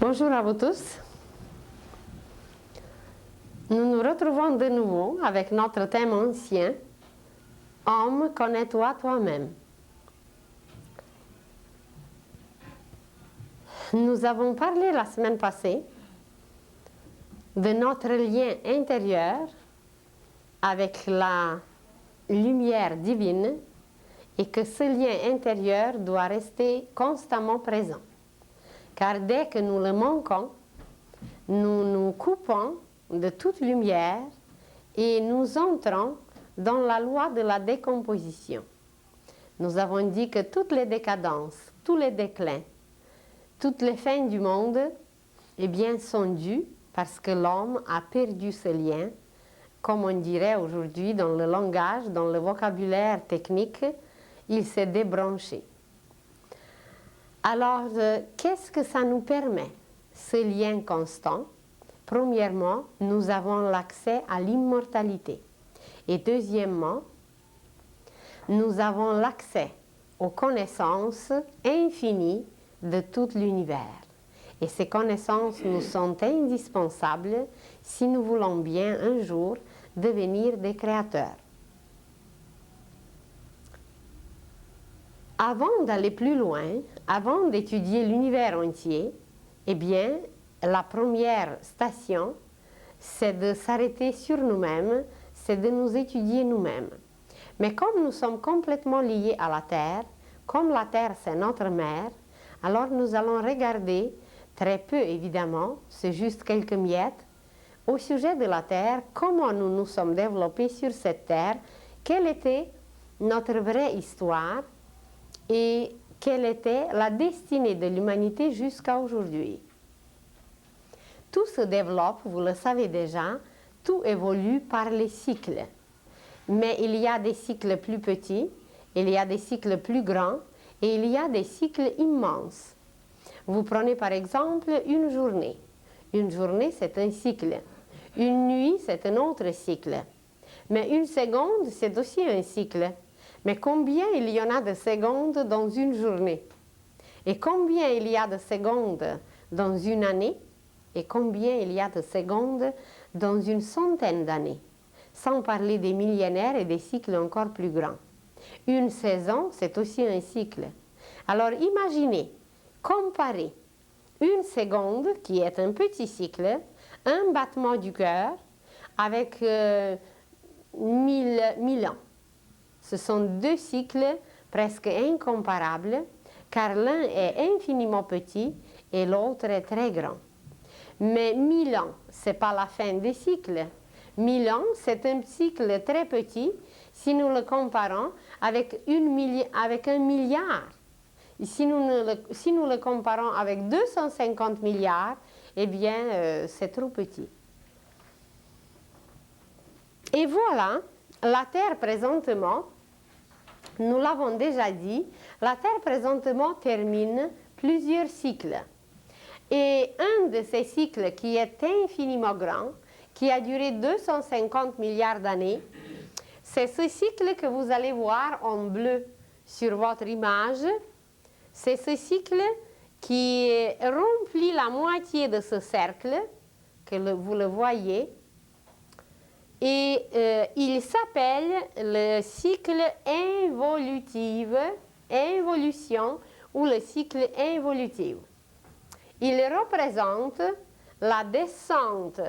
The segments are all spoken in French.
Bonjour à vous tous. Nous nous retrouvons de nouveau avec notre thème ancien, Homme, connais-toi toi-même. Nous avons parlé la semaine passée de notre lien intérieur avec la lumière divine et que ce lien intérieur doit rester constamment présent. Car dès que nous le manquons, nous nous coupons de toute lumière et nous entrons dans la loi de la décomposition. Nous avons dit que toutes les décadences, tous les déclins, toutes les fins du monde, eh bien, sont dues parce que l'homme a perdu ce lien, comme on dirait aujourd'hui dans le langage, dans le vocabulaire technique, il s'est débranché. Alors, qu'est-ce que ça nous permet, ce lien constant? Premièrement, nous avons l'accès à l'immortalité. Et deuxièmement, nous avons l'accès aux connaissances infinies de tout l'univers. Et ces connaissances nous sont indispensables si nous voulons bien un jour devenir des créateurs. Avant d'aller plus loin, avant d'étudier l'univers entier, eh bien, la première station, c'est de s'arrêter sur nous-mêmes, c'est de nous étudier nous-mêmes. Mais comme nous sommes complètement liés à la Terre, comme la Terre c'est notre mère, alors nous allons regarder, très peu évidemment, c'est juste quelques miettes, au sujet de la Terre, comment nous nous sommes développés sur cette Terre, quelle était notre vraie histoire et quelle était la destinée de l'humanité jusqu'à aujourd'hui. Tout se développe, vous le savez déjà, tout évolue par les cycles. Mais il y a des cycles plus petits, il y a des cycles plus grands et il y a des cycles immenses. Vous prenez par exemple une journée. Une journée, c'est un cycle. Une nuit, c'est un autre cycle. Mais une seconde, c'est aussi un cycle. Mais combien il y en a de secondes dans une journée? Et combien il y a de secondes dans une année? Et combien il y a de secondes dans une centaine d'années? Sans parler des millénaires et des cycles encore plus grands. Une saison, c'est aussi un cycle. Alors imaginez, comparez une seconde, qui est un petit cycle, un battement du cœur, avec 1000 ans. Ce sont deux cycles presque incomparables, car l'un est infiniment petit et l'autre est très grand. Mais 1000 ans, ce n'est pas la fin des cycles. 1000 ans, c'est un cycle très petit si nous le comparons avec un milliard. Si nous le comparons avec 250 milliards, eh bien, c'est trop petit. Et voilà, la Terre présentement, nous l'avons déjà dit, la Terre présentement termine plusieurs cycles. Et un de ces cycles qui est infiniment grand, qui a duré 250 milliards d'années, c'est ce cycle que vous allez voir en bleu sur votre image. C'est ce cycle qui remplit la moitié de ce cercle, que vous le voyez, et il s'appelle le cycle évolution ou le cycle involutif. Il représente la descente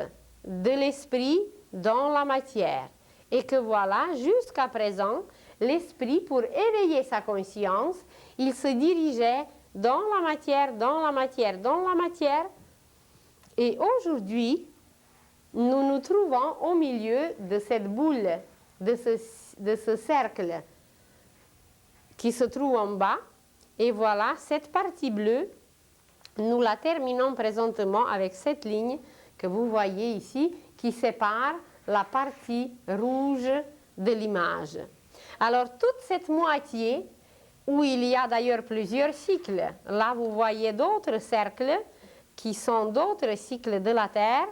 de l'esprit dans la matière et que voilà, jusqu'à présent, l'esprit, pour éveiller sa conscience, il se dirigeait dans la matière, dans la matière, dans la matière. Et aujourd'hui, nous nous trouvons au milieu de cette boule, de ce cercle qui se trouve en bas. Et voilà, cette partie bleue, nous la terminons présentement avec cette ligne que vous voyez ici, qui sépare la partie rouge de l'image. Alors, toute cette moitié, où il y a d'ailleurs plusieurs cycles, là vous voyez d'autres cercles qui sont d'autres cycles de la Terre,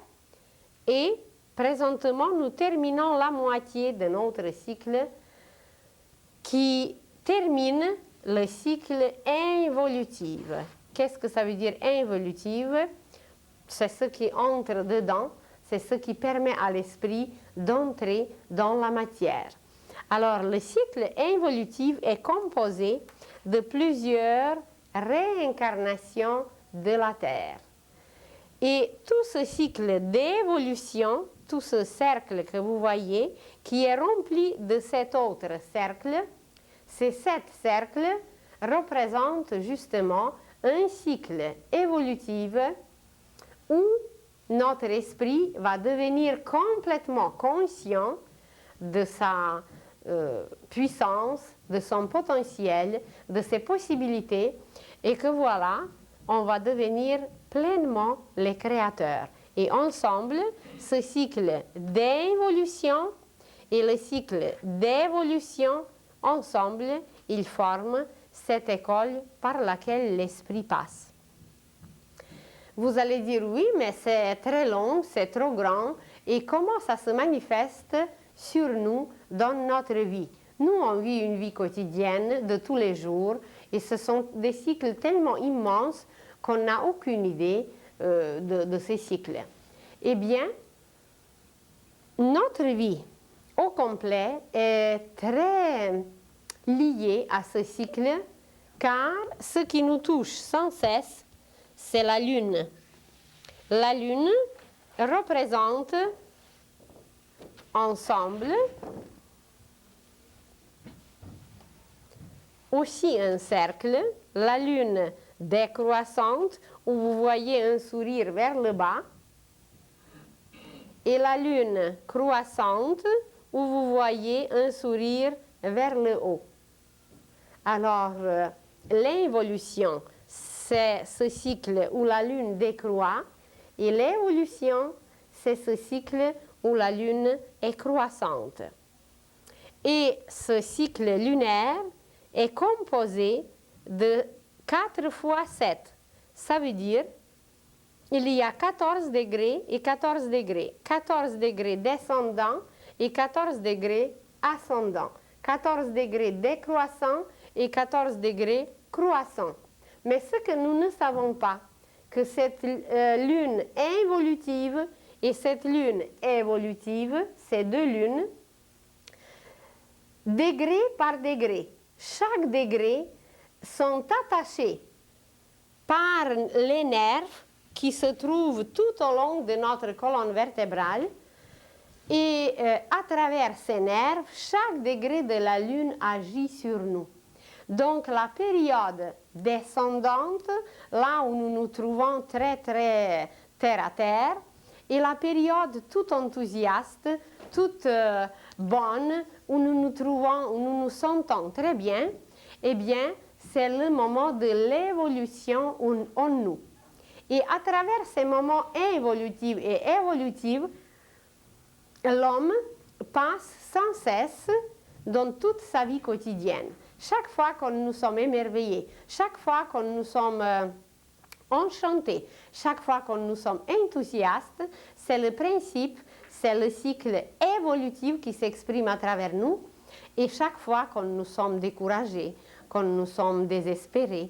et présentement nous terminons la moitié de notre cycle qui termine le cycle involutif. Qu'est-ce que ça veut dire involutive? c'est ce qui entre dedans, c'est ce qui permet à l'esprit d'entrer dans la matière. Alors, le cycle involutif est composé de plusieurs réincarnations de la Terre. Et tout ce cycle d'évolution, tout ce cercle que vous voyez, qui est rempli de cet autre cercle, ces 7 cercles représentent justement un cycle évolutif où notre esprit va devenir complètement conscient de sa puissance, de son potentiel, de ses possibilités, et que voilà, on va devenir pleinement les créateurs. Et ensemble, ce cycle d'involution et le cycle d'évolution, ensemble, ils forment cette école par laquelle l'esprit passe. Vous allez dire, oui, mais c'est très long, c'est trop grand, et comment ça se manifeste sur nous dans notre vie? Nous, on vit une vie quotidienne de tous les jours, et ce sont des cycles tellement immenses qu'on n'a aucune idée de ces cycles. Eh bien, notre vie au complet est très liée à ce cycle, car ce qui nous touche sans cesse, c'est la Lune. La Lune représente ensemble aussi un cercle, la Lune décroissante, où vous voyez un sourire vers le bas, et la Lune croissante, où vous voyez un sourire vers le haut. Alors, l'involution, c'est ce cycle où la Lune décroît, et l'évolution, c'est ce cycle où la Lune est croissante. Et ce cycle lunaire est composé de 4 fois 7. Ça veut dire il y a 14 degrés et 14 degrés. 14 degrés descendants et 14 degrés ascendants. 14 degrés décroissants et 14 degrés croissants. Mais ce que nous ne savons pas, que cette lune involutive et cette lune évolutive, ces 2 lunes, degré par degré, chaque degré sont attachés par les nerfs qui se trouvent tout au long de notre colonne vertébrale, et à travers ces nerfs, chaque degré de la lune agit sur nous. Donc la période descendante, là où nous nous trouvons très très terre à terre, et la période toute enthousiaste, toute bonne, où nous nous trouvons, où nous nous sentons très bien, eh bien c'est le moment de l'évolution en nous. Et à travers ces moments involutifs et évolutifs, l'homme passe sans cesse dans toute sa vie quotidienne. Chaque fois que nous sommes émerveillés, chaque fois que nous sommes enchantés, chaque fois que nous sommes enthousiastes, c'est le principe, c'est le cycle évolutif qui s'exprime à travers nous. Et chaque fois que nous sommes découragés, quand nous sommes désespérés,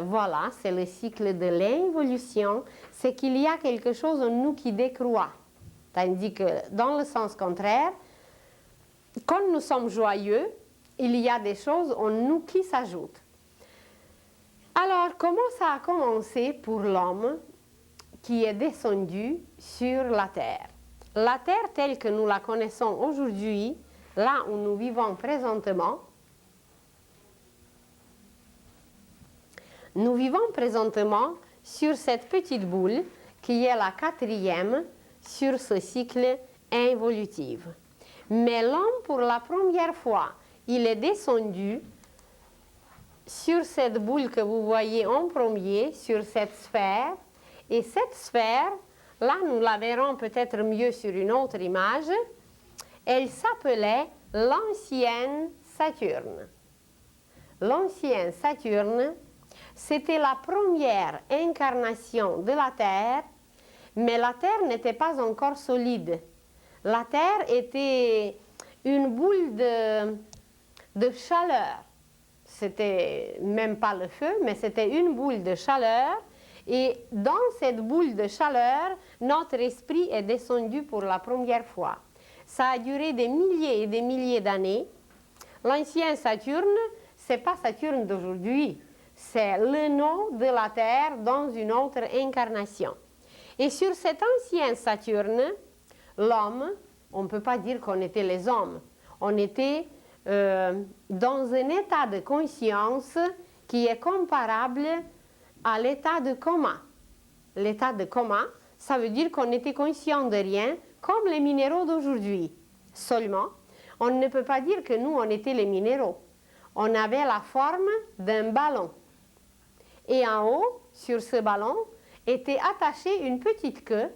voilà, c'est le cycle de l'involution, c'est qu'il y a quelque chose en nous qui décroît. Tandis que dans le sens contraire, quand nous sommes joyeux, il y a des choses en nous qui s'ajoutent. Alors, comment ça a commencé pour l'homme qui est descendu sur la terre? La terre telle que nous la connaissons aujourd'hui, là où nous vivons présentement, nous vivons présentement sur cette petite boule qui est la 4e sur ce cycle involutif. Mais l'homme, pour la première fois, il est descendu sur cette boule que vous voyez en premier, sur cette sphère. Et cette sphère, là nous la verrons peut-être mieux sur une autre image, elle s'appelait l'ancienne Saturne. L'ancienne Saturne, c'était la première incarnation de la Terre, mais la Terre n'était pas encore solide. La Terre était une boule de chaleur. C'était même pas le feu, mais c'était une boule de chaleur. Et dans cette boule de chaleur, notre esprit est descendu pour la première fois. Ça a duré des milliers et des milliers d'années. L'ancien Saturne, ce n'est pas Saturne d'aujourd'hui, c'est le nom de la Terre dans une autre incarnation. Et sur cet ancien Saturne, l'homme, on ne peut pas dire qu'on était les hommes, on était dans un état de conscience qui est comparable à l'état de coma. L'état de coma, ça veut dire qu'on était conscient de rien, comme les minéraux d'aujourd'hui. Seulement, on ne peut pas dire que nous, on était les minéraux. On avait la forme d'un ballon. Et en haut, sur ce ballon, était attachée une petite queue.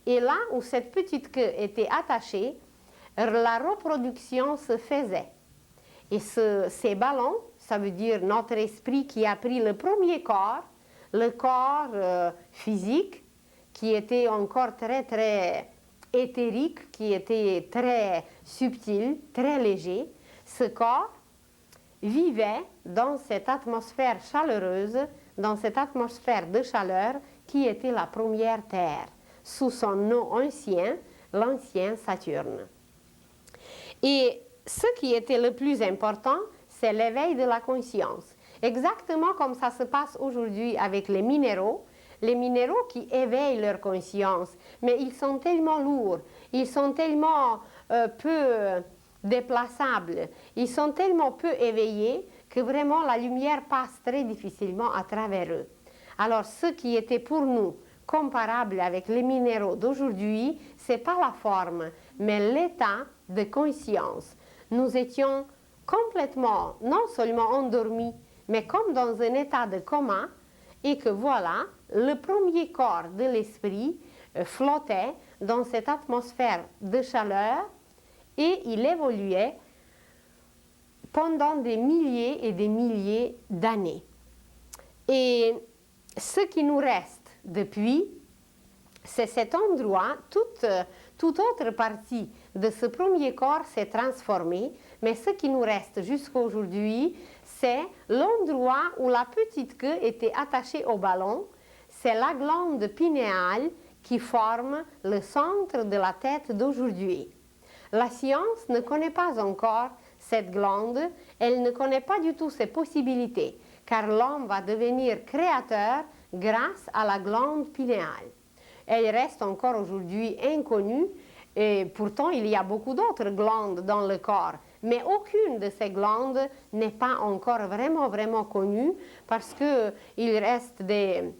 Et là où cette petite queue était attachée, la reproduction se faisait. Et ces ballons, ça veut dire notre esprit qui a pris le premier corps, le corps physique, qui était encore très, très éthérique, qui était très subtil, très léger. Ce corps vivait dans cette atmosphère chaleureuse, dans cette atmosphère de chaleur qui était la première Terre, sous son nom ancien, l'ancien Saturne. Et ce qui était le plus important, c'est l'éveil de la conscience. Exactement comme ça se passe aujourd'hui avec les minéraux qui éveillent leur conscience, mais ils sont tellement lourds, ils sont tellement peu déplaçables, ils sont tellement peu éveillés que vraiment la lumière passe très difficilement à travers eux. Alors ce qui était pour nous comparable avec les minéraux d'aujourd'hui, ce n'est pas la forme, mais l'état de conscience. Nous étions complètement, non seulement endormis, mais comme dans un état de coma, et que voilà, le premier corps de l'esprit flottait dans cette atmosphère de chaleur et il évoluait pendant des milliers et des milliers d'années. Et ce qui nous reste depuis, c'est cet endroit, toute autre partie de ce premier corps s'est transformée, mais ce qui nous reste jusqu'à aujourd'hui, c'est l'endroit où la petite queue était attachée au ballon, c'est la glande pinéale qui forme le centre de la tête d'aujourd'hui. La science ne connaît pas encore cette glande, elle ne connaît pas du tout ses possibilités, car l'homme va devenir créateur grâce à la glande pinéale. Elle reste encore aujourd'hui inconnue, et pourtant il y a beaucoup d'autres glandes dans le corps, mais aucune de ces glandes n'est pas encore vraiment connue, parce qu'il reste des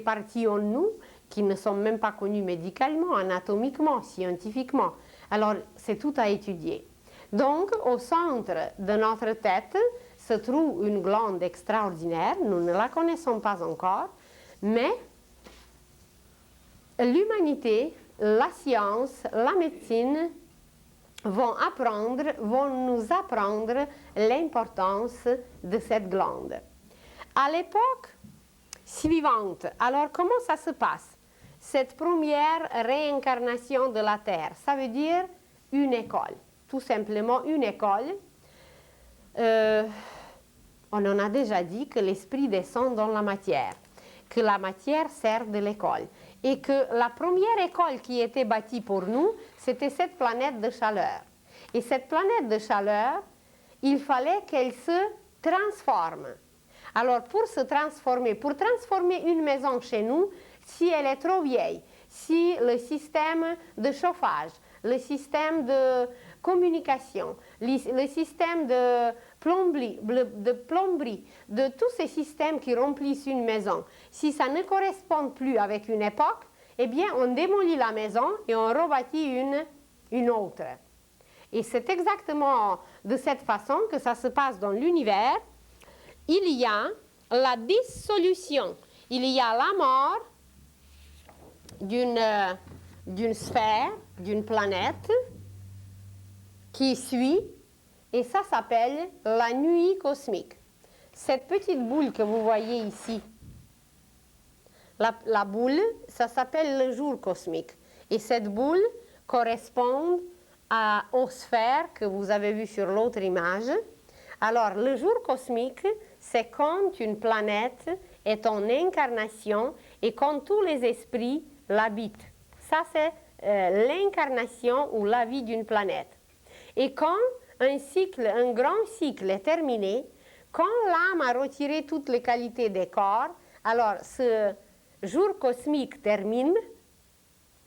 parties en nous qui ne sont même pas connues médicalement, anatomiquement, scientifiquement. Alors c'est tout à étudier. Donc au centre de notre tête se trouve une glande extraordinaire, nous ne la connaissons pas encore, mais l'humanité, la science, la médecine vont nous apprendre l'importance de cette glande. À l'époque suivante, alors comment ça se passe? Cette première réincarnation de la Terre, ça veut dire une école, tout simplement une école. On en a déjà dit que l'esprit descend dans la matière, que la matière sert de l'école. Et que la première école qui était bâtie pour nous, c'était cette planète de chaleur. Et cette planète de chaleur, il fallait qu'elle se transforme. Alors pour se transformer, pour transformer une maison chez nous, si elle est trop vieille, si le système de chauffage, le système de communication, le système de plomberie, de tous ces systèmes qui remplissent une maison, si ça ne correspond plus avec une époque, eh bien on démolit la maison et on rebâtit une autre. Et c'est exactement de cette façon que ça se passe dans l'univers. Il y a la dissolution, il y a la mort d'une sphère, d'une planète qui suit, et ça s'appelle la nuit cosmique. Cette petite boule que vous voyez ici, la boule, ça s'appelle le jour cosmique. Et cette boule correspond aux sphères que vous avez vues sur l'autre image. Alors, le jour cosmique, c'est quand une planète est en incarnation et quand tous les esprits l'habitent. Ça, c'est l'incarnation ou la vie d'une planète. Et quand un grand cycle est terminé, quand l'âme a retiré toutes les qualités des corps, alors ce jour cosmique termine,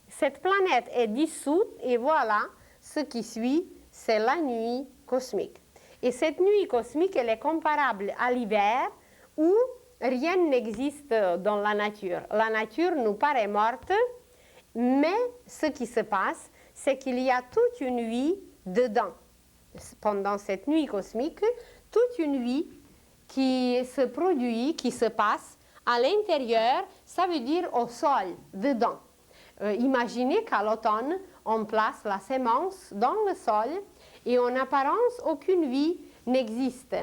cette planète est dissoute et voilà, ce qui suit, c'est la nuit cosmique. Et cette nuit cosmique, elle est comparable à l'hiver où rien n'existe dans la nature. La nature nous paraît morte, mais ce qui se passe, c'est qu'il y a toute une vie dedans. Pendant cette nuit cosmique, toute une vie qui se produit, qui se passe à l'intérieur, ça veut dire au sol, dedans. Imaginez qu'à l'automne, on place la semence dans le sol et en apparence, aucune vie n'existe.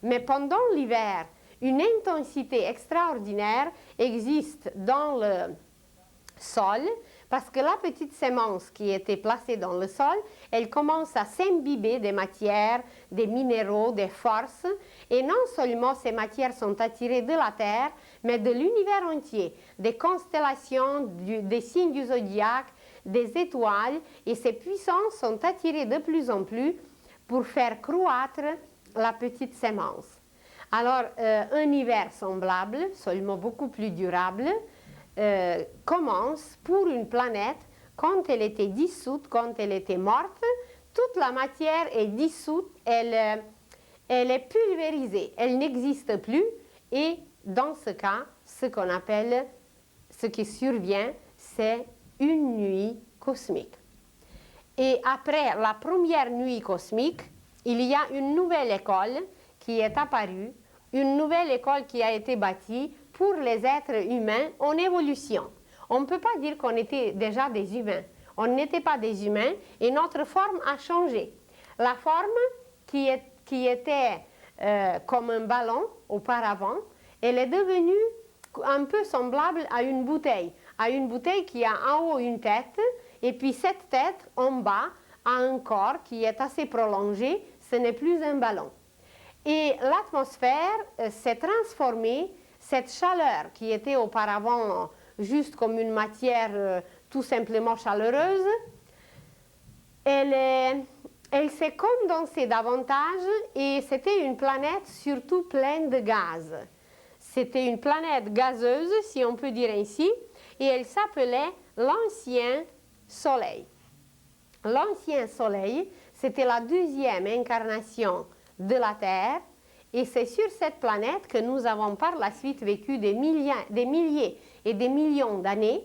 Mais pendant l'hiver, une intensité extraordinaire existe dans le sol parce que la petite semence qui était placée dans le sol, elle commence à s'imbiber des matières, des minéraux, des forces. Et non seulement ces matières sont attirées de la Terre, mais de l'univers entier, des constellations, des signes du zodiaque, des étoiles. Et ces puissances sont attirées de plus en plus pour faire croître la petite semence. Alors, un hiver semblable, seulement beaucoup plus durable, commence pour une planète quand elle était dissoute, quand elle était morte. Toute la matière est dissoute, elle est pulvérisée, elle n'existe plus. Et dans ce cas, ce qu'on appelle, ce qui survient, c'est une nuit cosmique. Et après la première nuit cosmique, il y a une nouvelle école qui est apparue, une nouvelle école qui a été bâtie pour les êtres humains en évolution. On ne peut pas dire qu'on était déjà des humains. On n'était pas des humains et notre forme a changé. La forme qui était comme un ballon auparavant, elle est devenue un peu semblable à une bouteille qui a en haut une tête et puis cette tête en bas a un corps qui est assez prolongé, ce n'est plus un ballon. Et l'atmosphère s'est transformée, cette chaleur qui était auparavant juste comme une matière tout simplement chaleureuse, elle s'est condensée davantage et c'était une planète surtout pleine de gaz. C'était une planète gazeuse, si on peut dire ainsi, et elle s'appelait l'ancien Soleil. L'ancien Soleil, c'était la deuxième incarnation de la Terre, et c'est sur cette planète que nous avons par la suite vécu des milliers et des millions d'années,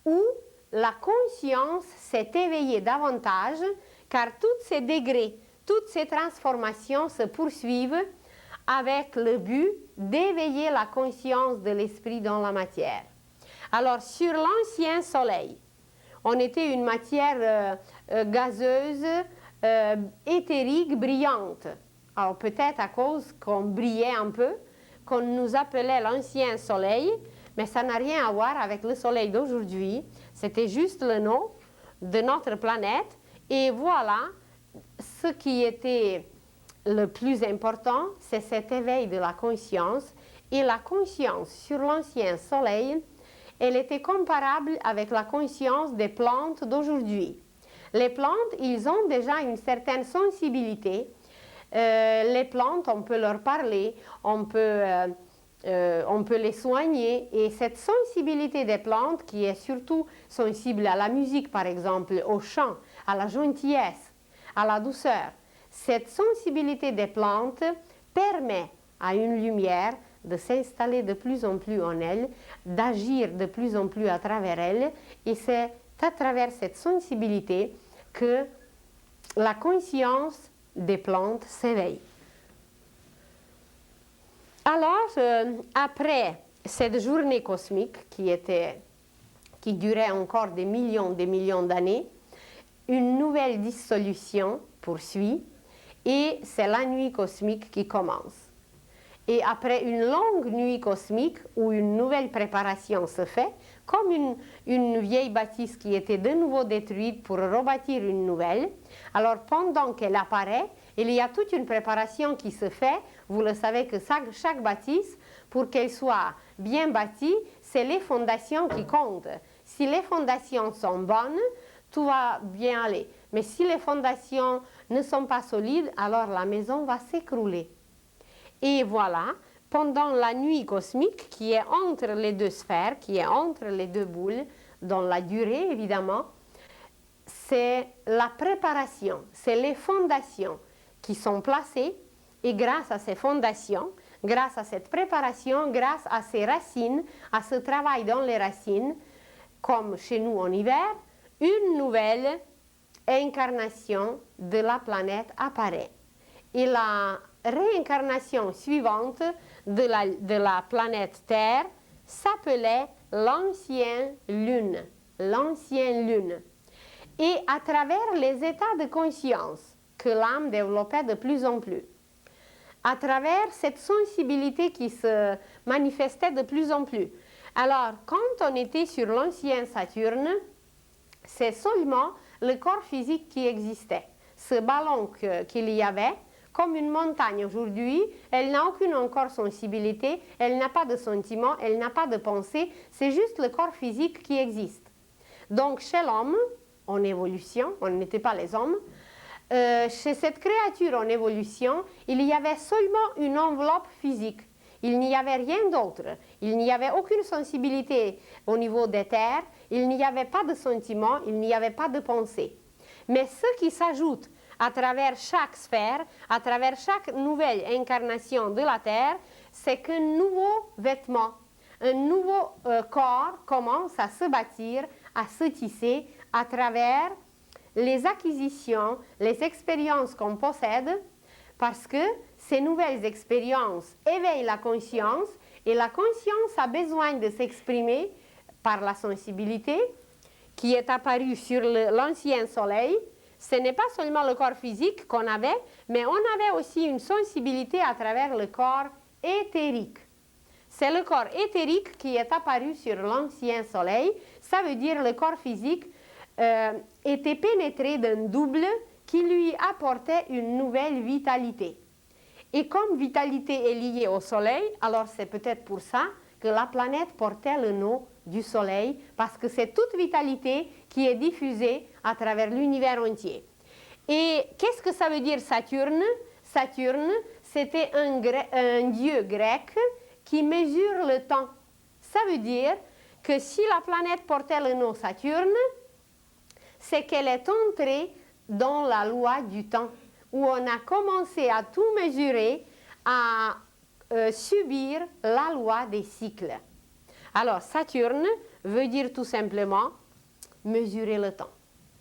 où la conscience s'est éveillée davantage, car tous ces degrés, toutes ces transformations se poursuivent avec le but d'éveiller la conscience de l'esprit dans la matière. Alors, sur l'ancien Soleil, on était une matière gazeuse, éthérique, brillante. Alors, peut-être à cause qu'on brillait un peu, qu'on nous appelait l'ancien Soleil, mais ça n'a rien à voir avec le Soleil d'aujourd'hui. C'était juste le nom de notre planète. Et voilà, ce qui était le plus important, c'est cet éveil de la conscience. Et la conscience sur l'ancien Soleil, elle était comparable avec la conscience des plantes d'aujourd'hui. Les plantes, ils ont déjà une certaine sensibilité. Les plantes, on peut leur parler, on peut les soigner. Et cette sensibilité des plantes, qui est surtout sensible à la musique, par exemple, au chant, à la gentillesse, à la douceur, cette sensibilité des plantes permet à une lumière de s'installer de plus en plus en elle, d'agir de plus en plus à travers elle, et c'est à travers cette sensibilité que la conscience des plantes s'éveille. Alors, après cette journée cosmique qui durait encore des millions d'années, une nouvelle dissolution poursuit et c'est la nuit cosmique qui commence. Et après une longue nuit cosmique où une nouvelle préparation se fait, comme une vieille bâtisse qui était de nouveau détruite pour rebâtir une nouvelle, alors pendant qu'elle apparaît, il y a toute une préparation qui se fait. Vous le savez que chaque bâtisse, pour qu'elle soit bien bâti, c'est les fondations qui comptent. Si les fondations sont bonnes, tout va bien aller. Mais si les fondations ne sont pas solides, alors la maison va s'écrouler. Et voilà, pendant la nuit cosmique qui est entre les deux sphères, qui est entre les deux boules, dans la durée évidemment, c'est la préparation, c'est les fondations qui sont placées et grâce à ces fondations, grâce à cette préparation, grâce à ces racines, à ce travail dans les racines, comme chez nous en hiver, une nouvelle incarnation de la planète apparaît. Et la réincarnation suivante de la planète Terre s'appelait l'ancienne Lune. L'ancienne Lune. Et à travers les états de conscience que l'âme développait de plus en plus, à travers cette sensibilité qui se manifestait de plus en plus. Alors, quand on était sur l'ancien Saturne, c'est seulement le corps physique qui existait. Ce ballon qu'il y avait, comme une montagne aujourd'hui, elle n'a aucune encore sensibilité, elle n'a pas de sentiment, elle n'a pas de pensée, c'est juste le corps physique qui existe. Donc chez l'homme, en évolution, on n'était pas les hommes, chez cette créature en évolution, il y avait seulement une enveloppe physique. Il n'y avait rien d'autre. Il n'y avait aucune sensibilité au niveau des terres, il n'y avait pas de sentiment, il n'y avait pas de pensée. Mais ce qui s'ajoute à travers chaque sphère, à travers chaque nouvelle incarnation de la Terre, c'est qu'un nouveau vêtement, un nouveau corps commence à se bâtir, à se tisser à travers les acquisitions, les expériences qu'on possède, parce que ces nouvelles expériences éveillent la conscience et la conscience a besoin de s'exprimer par la sensibilité qui est apparue sur l'ancien soleil. Ce n'est pas seulement le corps physique qu'on avait, mais on avait aussi une sensibilité à travers le corps éthérique. C'est le corps éthérique qui est apparu sur l'ancien soleil. Ça veut dire le corps physique était pénétré d'un double qui lui apportait une nouvelle vitalité. Et comme vitalité est liée au soleil, alors c'est peut-être pour ça que la planète portait le nom du soleil, parce que c'est toute vitalité qui est diffusée à travers l'univers entier. Et qu'est-ce que ça veut dire Saturne? Saturne, c'était un dieu grec qui mesure le temps. Ça veut dire que si la planète portait le nom Saturne, c'est qu'elle est entrée dans la loi du temps, où on a commencé à tout mesurer, à subir la loi des cycles. Alors, Saturne veut dire tout simplement mesurer le temps.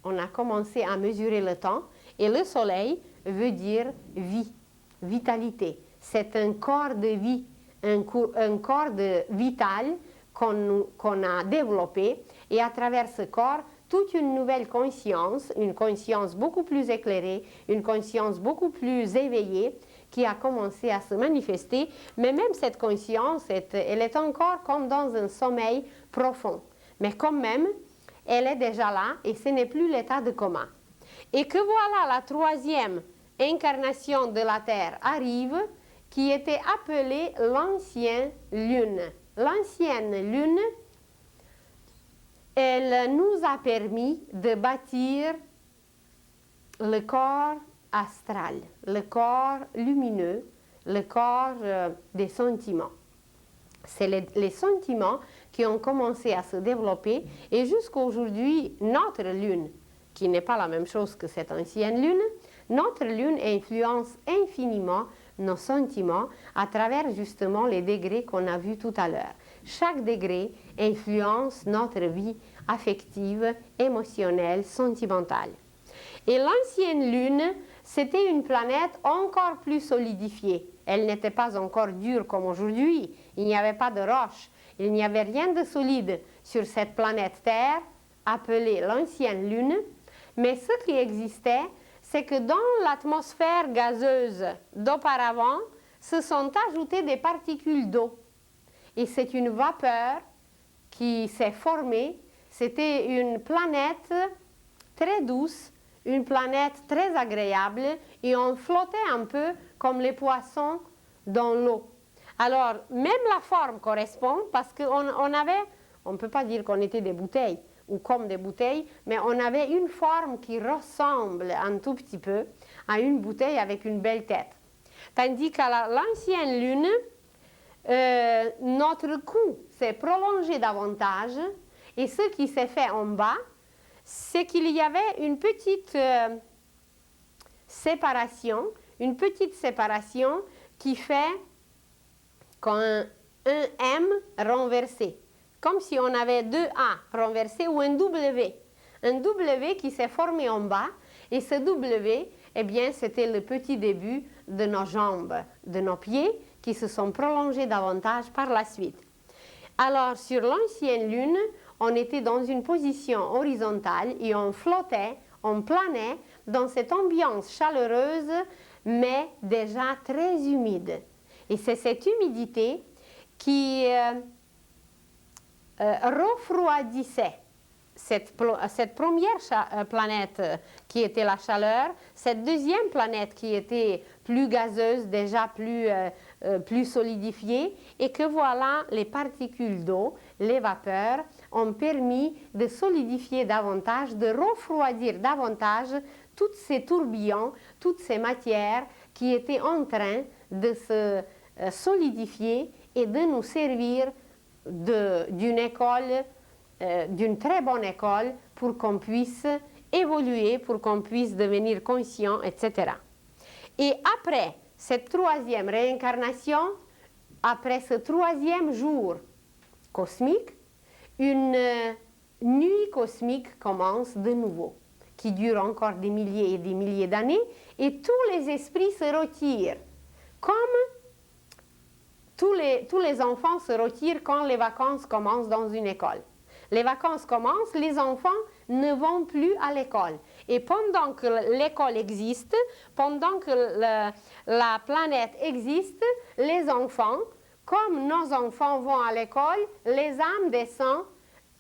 On a commencé à mesurer le temps et le soleil veut dire vie, vitalité. C'est un corps de vie, un corps vital qu'on a développé et à travers ce corps, toute une nouvelle conscience, une conscience beaucoup plus éclairée, une conscience beaucoup plus éveillée qui a commencé à se manifester, mais même cette conscience, elle est encore comme dans un sommeil profond. Mais quand même, elle est déjà là et ce n'est plus l'état de coma. Et que voilà la troisième incarnation de la Terre arrive, qui était appelée l'ancienne Lune. L'ancienne Lune, elle nous a permis de bâtir le corps astral, le corps lumineux, le corps des sentiments. C'est les sentiments qui ont commencé à se développer et jusqu'à aujourd'hui, notre lune, qui n'est pas la même chose que cette ancienne lune, notre lune influence infiniment nos sentiments à travers justement les degrés qu'on a vus tout à l'heure. Chaque degré influence notre vie affective, émotionnelle, sentimentale. Et l'ancienne lune, c'était une planète encore plus solidifiée. Elle n'était pas encore dure comme aujourd'hui. Il n'y avait pas de roches. Il n'y avait rien de solide sur cette planète Terre, appelée l'ancienne lune. Mais ce qui existait, c'est que dans l'atmosphère gazeuse d'auparavant, se sont ajoutées des particules d'eau. Et c'est une vapeur qui s'est formée. C'était une planète très douce, une planète très agréable, et on flottait un peu comme les poissons dans l'eau. Alors, même la forme correspond parce qu'on avait, on ne peut pas dire qu'on était des bouteilles ou comme des bouteilles, mais on avait une forme qui ressemble un tout petit peu à une bouteille avec une belle tête. Tandis qu'à l'ancienne lune, notre cou s'est prolongé davantage et ce qui s'est fait en bas, c'est qu'il y avait une petite séparation qui fait un M renversé, comme si on avait deux A renversés ou un W. Un W qui s'est formé en bas et ce W, eh bien, c'était le petit début de nos jambes, de nos pieds qui se sont prolongés davantage par la suite. Alors, sur l'ancienne lune, on était dans une position horizontale et on flottait, on planait dans cette ambiance chaleureuse, mais déjà très humide. Et c'est cette humidité qui refroidissait cette première planète qui était la chaleur, cette deuxième planète qui était plus gazeuse, déjà plus solidifiée, et que voilà, les particules d'eau, les vapeurs, ont permis de solidifier davantage, de refroidir davantage tous ces tourbillons, toutes ces matières qui étaient en train de se solidifier et de nous servir d'une école, d'une très bonne école pour qu'on puisse évoluer, pour qu'on puisse devenir conscient, etc. Et après cette troisième réincarnation, après ce troisième jour cosmique, une nuit cosmique commence de nouveau, qui dure encore des milliers et des milliers d'années, et tous les esprits se retirent, comme tous les enfants se retirent quand les vacances commencent dans une école. Les vacances commencent, les enfants ne vont plus à l'école. Et pendant que l'école existe, pendant que la planète existe, les enfants, comme nos enfants vont à l'école, les âmes descendent.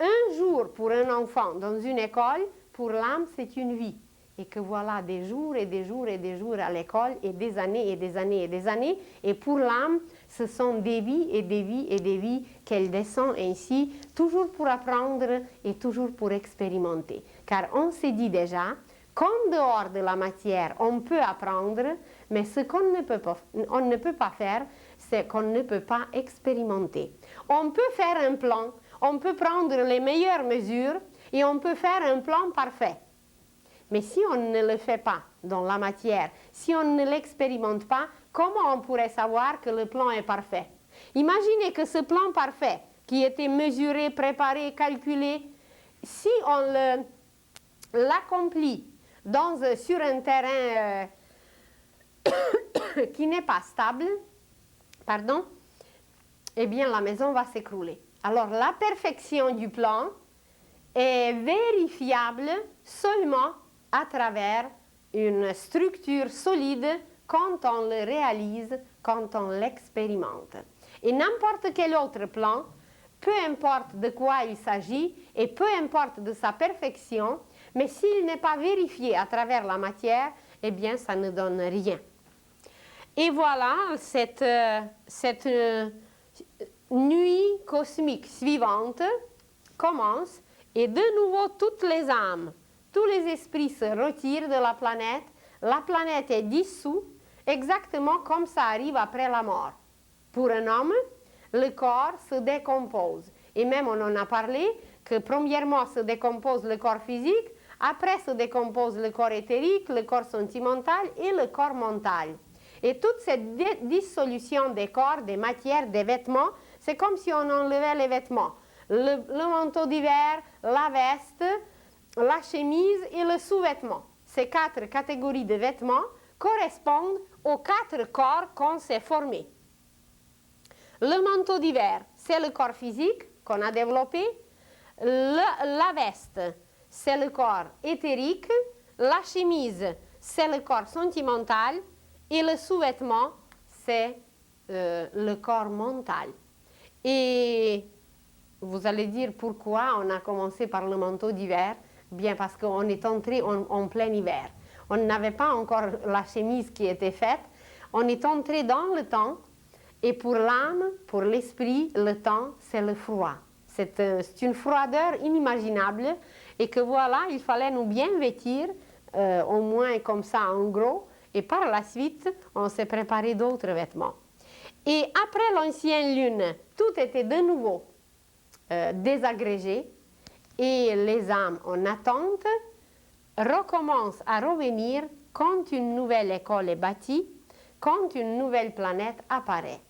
Un jour pour un enfant dans une école, pour l'âme, c'est une vie. Et que voilà des jours et des jours et des jours à l'école et des années et des années et des années. Et pour l'âme, ce sont des vies et des vies et des vies qu'elle descend ainsi, toujours pour apprendre et toujours pour expérimenter. Car on s'est dit déjà qu'en dehors de la matière, on peut apprendre, mais ce qu'on ne peut pas faire, c'est qu'on ne peut pas expérimenter. On peut faire un plan, on peut prendre les meilleures mesures et on peut faire un plan parfait. Mais si on ne le fait pas dans la matière, si on ne l'expérimente pas, comment on pourrait savoir que le plan est parfait? Imaginez que ce plan parfait, qui était mesuré, préparé, calculé, si on l'accomplit sur un terrain qui n'est pas stable, eh bien la maison va s'écrouler. Alors la perfection du plan est vérifiable seulement à travers une structure solide quand on le réalise, quand on l'expérimente. Et n'importe quel autre plan, peu importe de quoi il s'agit et peu importe de sa perfection, mais s'il n'est pas vérifié à travers la matière, eh bien ça ne donne rien. Et voilà, cette nuit cosmique suivante commence et de nouveau toutes les âmes, tous les esprits se retirent de la planète est dissoute exactement comme ça arrive après la mort. Pour un homme, le corps se décompose. Et même on en a parlé que premièrement se décompose le corps physique, après se décompose le corps éthérique, le corps sentimental et le corps mental. Et toute cette dissolution des corps, des matières, des vêtements, c'est comme si on enlevait les vêtements. Le manteau d'hiver, la veste, la chemise et le sous-vêtement. Ces 4 catégories de vêtements correspondent aux 4 corps qu'on s'est formés. Le manteau d'hiver, c'est le corps physique qu'on a développé. La veste, c'est le corps éthérique. La chemise, c'est le corps sentimental. Et le sous-vêtement, c'est le corps mental. Et vous allez dire pourquoi on a commencé par le manteau d'hiver. Bien parce qu'on est entré en plein hiver. On n'avait pas encore la chemise qui était faite. On est entré dans le temps Et pour l'âme, pour l'esprit, le temps, c'est le froid. C'est une froideur inimaginable et que voilà, il fallait nous bien vêtir, au moins comme ça en gros, et par la suite, on s'est préparé d'autres vêtements. Et après l'ancienne lune, tout était de nouveau désagrégé et les âmes en attente recommencent à revenir quand une nouvelle école est bâtie, quand une nouvelle planète apparaît.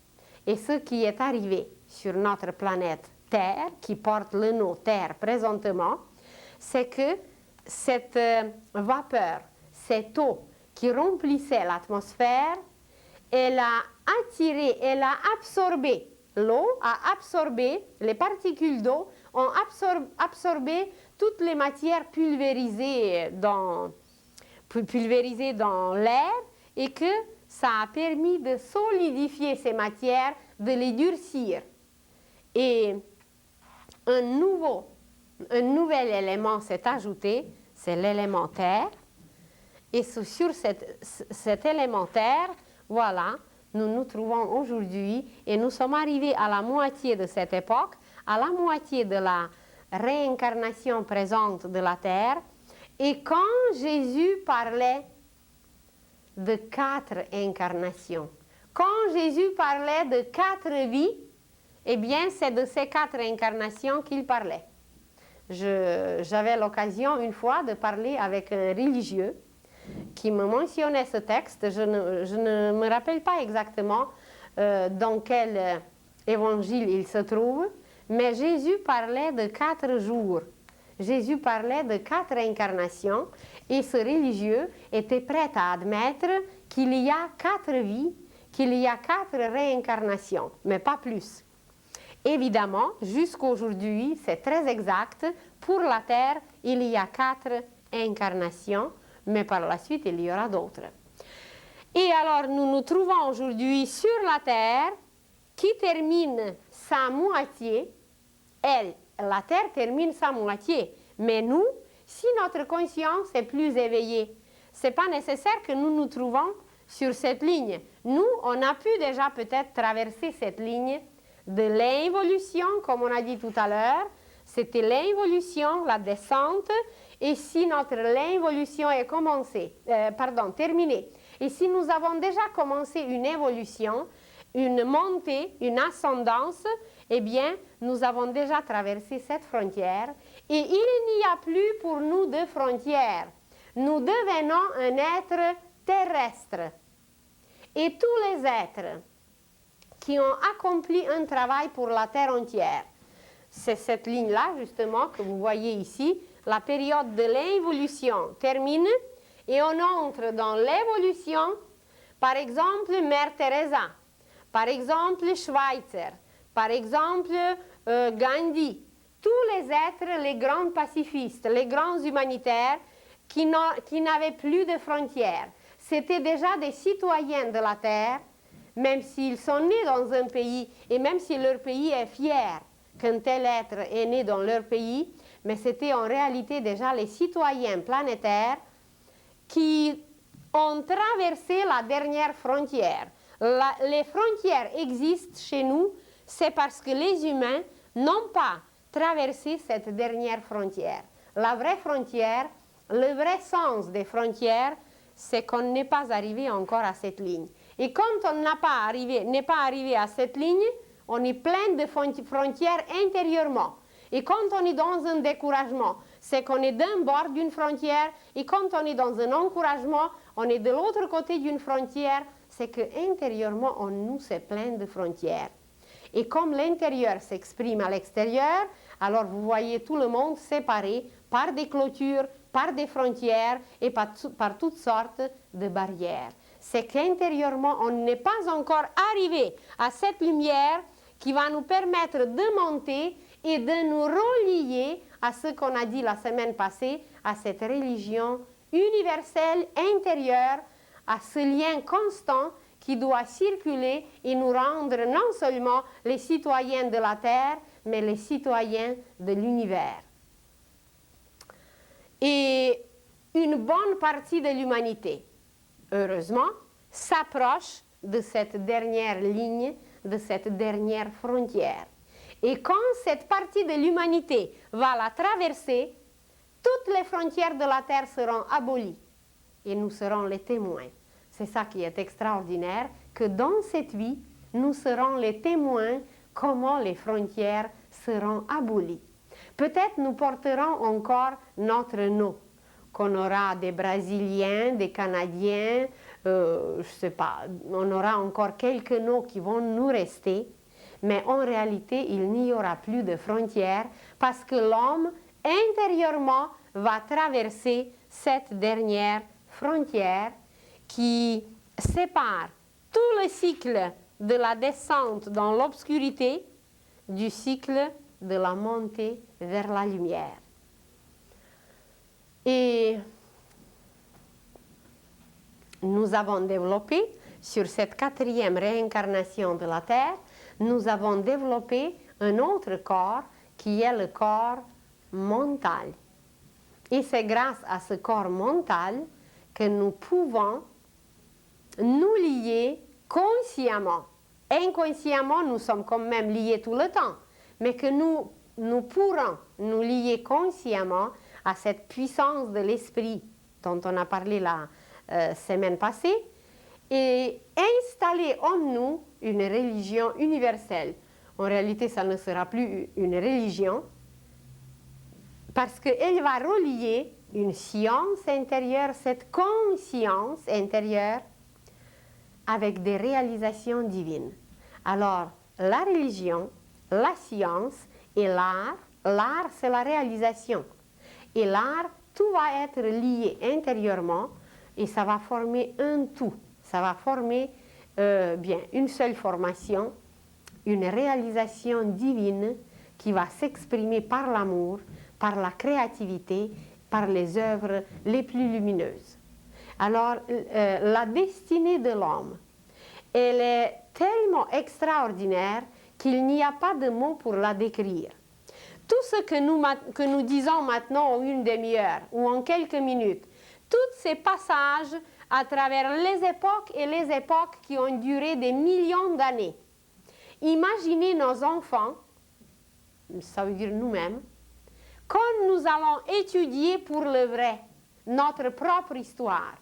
Et ce qui est arrivé sur notre planète Terre, qui porte le nom Terre présentement, c'est que cette vapeur, cette eau qui remplissait l'atmosphère, elle a attiré, elle a absorbé, l'eau a absorbé, les particules d'eau ont absorbé toutes les matières pulvérisées dans l'air et que ça a permis de solidifier ces matières, de les durcir. Et un nouvel élément s'est ajouté, c'est l'élément terre. Et sur cet élément terre, voilà, nous nous trouvons aujourd'hui et nous sommes arrivés à la moitié de cette époque, à la moitié de la réincarnation présente de la terre. Et quand Jésus parlait de 4 incarnations, quand Jésus parlait de 4 vies, eh bien, c'est de ces 4 incarnations qu'il parlait. J'avais l'occasion une fois de parler avec un religieux qui me mentionnait ce texte. Je ne me rappelle pas exactement dans quel évangile il se trouve, mais Jésus parlait de 4 jours. Jésus parlait de 4 incarnations et ce religieux était prêt à admettre qu'il y a 4 vies, qu'il y a 4 réincarnations, mais pas plus. Évidemment, jusqu'aujourd'hui, c'est très exact. Pour la Terre, il y a 4 incarnations, mais par la suite, il y aura d'autres. Et alors, nous nous trouvons aujourd'hui sur la Terre qui termine sa moitié. La Terre termine sa moitié. Mais nous, si notre conscience est plus éveillée, ce n'est pas nécessaire que nous nous trouvons sur cette ligne. Nous, on a pu déjà peut-être traverser cette ligne de l'involution, comme on a dit tout à l'heure. C'était l'involution, la descente. Et si l'involution est terminée, et si nous avons déjà commencé une évolution, une montée, une ascendance, eh bien, nous avons déjà traversé cette frontière et il n'y a plus pour nous de frontières. Nous devenons un être terrestre. Et tous les êtres qui ont accompli un travail pour la Terre entière, c'est cette ligne-là, justement, que vous voyez ici, la période de l'involution termine et on entre dans l'évolution, par exemple, Mère Teresa, par exemple, Schweitzer, par exemple, Gandhi, tous les êtres, les grands pacifistes, les grands humanitaires qui n'avaient plus de frontières. C'était déjà des citoyens de la Terre, même s'ils sont nés dans un pays et même si leur pays est fier qu'un tel être est né dans leur pays, mais c'était en réalité déjà les citoyens planétaires qui ont traversé la dernière frontière. Les frontières existent chez nous, c'est parce que les humains n'ont pas traversé cette dernière frontière. La vraie frontière, le vrai sens des frontières, c'est qu'on n'est pas arrivé encore à cette ligne. Et quand on n'est pas arrivé à cette ligne, on est plein de frontières intérieurement. Et quand on est dans un découragement, c'est qu'on est d'un bord d'une frontière. Et quand on est dans un encouragement, on est de l'autre côté d'une frontière. C'est qu'intérieurement, on nous est plein de frontières. Et comme l'intérieur s'exprime à l'extérieur, alors vous voyez tout le monde séparé par des clôtures, par des frontières et par toutes sortes de barrières. C'est qu'intérieurement, on n'est pas encore arrivé à cette lumière qui va nous permettre de monter et de nous relier à ce qu'on a dit la semaine passée, à cette religion universelle, intérieure, à ce lien constant qui doit circuler et nous rendre non seulement les citoyens de la Terre, mais les citoyens de l'univers. Et une bonne partie de l'humanité, heureusement, s'approche de cette dernière ligne de cette dernière frontière. Et quand cette partie de l'humanité va la traverser, toutes les frontières de la Terre seront abolies et nous serons les témoins. C'est ça qui est extraordinaire, que dans cette vie, nous serons les témoins comment les frontières seront abolies. Peut-être nous porterons encore notre nom, qu'on aura des Brésiliens, des Canadiens, je ne sais pas, on aura encore quelques noms qui vont nous rester, mais en réalité, il n'y aura plus de frontières parce que l'homme, intérieurement, va traverser cette dernière frontière qui sépare tout le cycle de la descente dans l'obscurité du cycle de la montée vers la lumière. Et nous avons développé, sur cette 4e réincarnation de la Terre, nous avons développé un autre corps qui est le corps mental. Et c'est grâce à ce corps mental que nous pouvons nous lier consciemment. Inconsciemment, nous sommes quand même liés tout le temps, mais que nous pourrons nous lier consciemment à cette puissance de l'esprit dont on a parlé la semaine passée et installer en nous une religion universelle. En réalité, ça ne sera plus une religion parce qu'elle va relier une science intérieure, cette conscience intérieure, avec des réalisations divines. Alors, la religion, la science et l'art, l'art c'est la réalisation. Et l'art, tout va être lié intérieurement et ça va former un tout. Ça va former bien une seule formation, une réalisation divine qui va s'exprimer par l'amour, par la créativité, par les œuvres les plus lumineuses. Alors, la destinée de l'homme, elle est tellement extraordinaire qu'il n'y a pas de mots pour la décrire. Tout ce que nous disons maintenant en une demi-heure ou en quelques minutes, tous ces passages à travers les époques et les époques qui ont duré des millions d'années. Imaginez nos enfants, ça veut dire nous-mêmes, quand nous allons étudier pour le vrai notre propre histoire.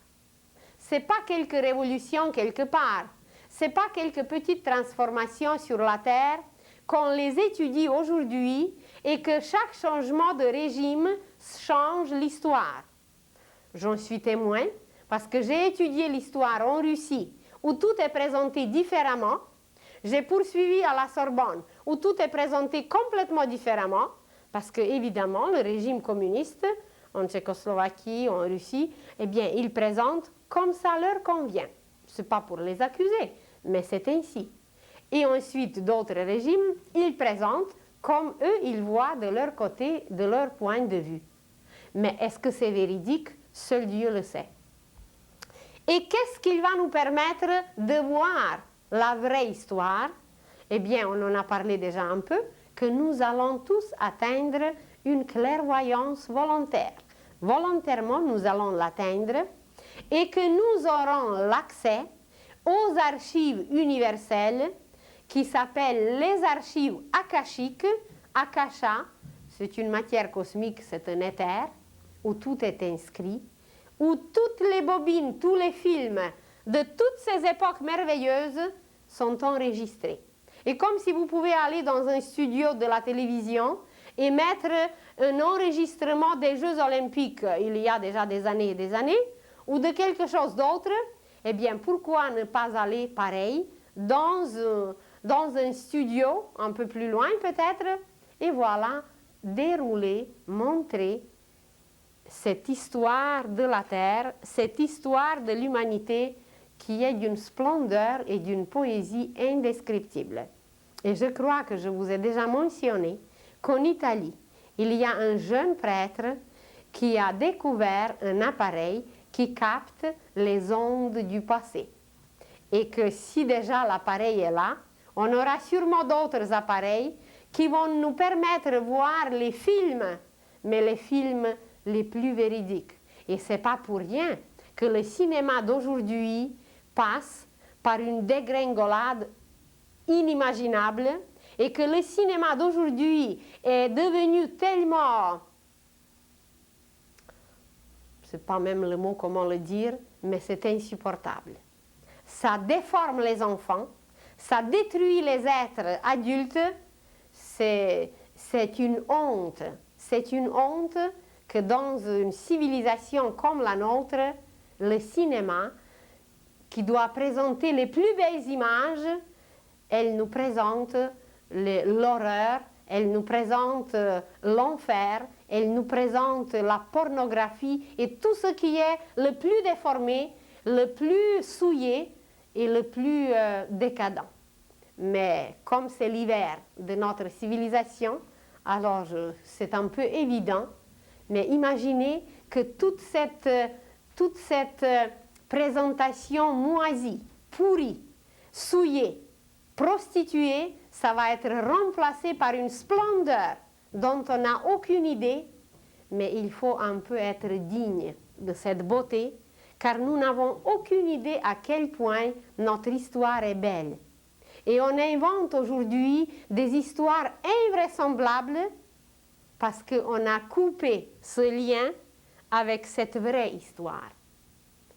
Ce n'est pas quelques révolutions quelque part, ce n'est pas quelques petites transformations sur la Terre qu'on les étudie aujourd'hui et que chaque changement de régime change l'histoire. J'en suis témoin parce que j'ai étudié l'histoire en Russie où tout est présenté différemment. J'ai poursuivi à la Sorbonne où tout est présenté complètement différemment parce que évidemment le régime communiste en Tchécoslovaquie, en Russie, eh bien ils présentent comme ça leur convient. Ce n'est pas pour les accuser, mais c'est ainsi. Et ensuite d'autres régimes, ils présentent comme eux ils voient de leur côté, de leur point de vue. Mais est-ce que c'est véridique? Seul Dieu le sait. Et qu'est-ce qui va nous permettre de voir la vraie histoire? Eh bien, on en a parlé déjà un peu, que nous allons tous atteindre une clairvoyance volontaire. Volontairement, nous allons l'atteindre et que nous aurons l'accès aux archives universelles qui s'appellent les archives akashiques. Akasha, c'est une matière cosmique, c'est un éther où tout est inscrit, où toutes les bobines, tous les films de toutes ces époques merveilleuses sont enregistrés. Et comme si vous pouvez aller dans un studio de la télévision et mettre un enregistrement des Jeux Olympiques il y a déjà des années et des années, ou de quelque chose d'autre, eh bien pourquoi ne pas aller pareil dans un studio un peu plus loin peut-être, et voilà, dérouler, montrer cette histoire de la Terre, cette histoire de l'humanité qui est d'une splendeur et d'une poésie indescriptible. Et je crois que je vous ai déjà mentionné qu'en Italie, il y a un jeune prêtre qui a découvert un appareil qui capte les ondes du passé. Et que si déjà l'appareil est là, on aura sûrement d'autres appareils qui vont nous permettre de voir les films, mais les films les plus véridiques. Et ce n'est pas pour rien que le cinéma d'aujourd'hui passe par une dégringolade inimaginable et que le cinéma d'aujourd'hui est devenu tellement, c'est pas même le mot comment le dire, mais c'est insupportable. Ça déforme les enfants, ça détruit les êtres adultes, c'est une honte. C'est une honte que dans une civilisation comme la nôtre, le cinéma, qui doit présenter les plus belles images, elle nous présente l'horreur, elle nous présente l'enfer, elle nous présente la pornographie et tout ce qui est le plus déformé, le plus souillé et le plus décadent. Mais comme c'est l'hiver de notre civilisation, alors c'est un peu évident, mais imaginez que toute cette présentation moisie, pourrie, souillée, prostituée, ça va être remplacé par une splendeur dont on n'a aucune idée, mais il faut un peu être digne de cette beauté, car nous n'avons aucune idée à quel point notre histoire est belle. Et on invente aujourd'hui des histoires invraisemblables parce qu'on a coupé ce lien avec cette vraie histoire.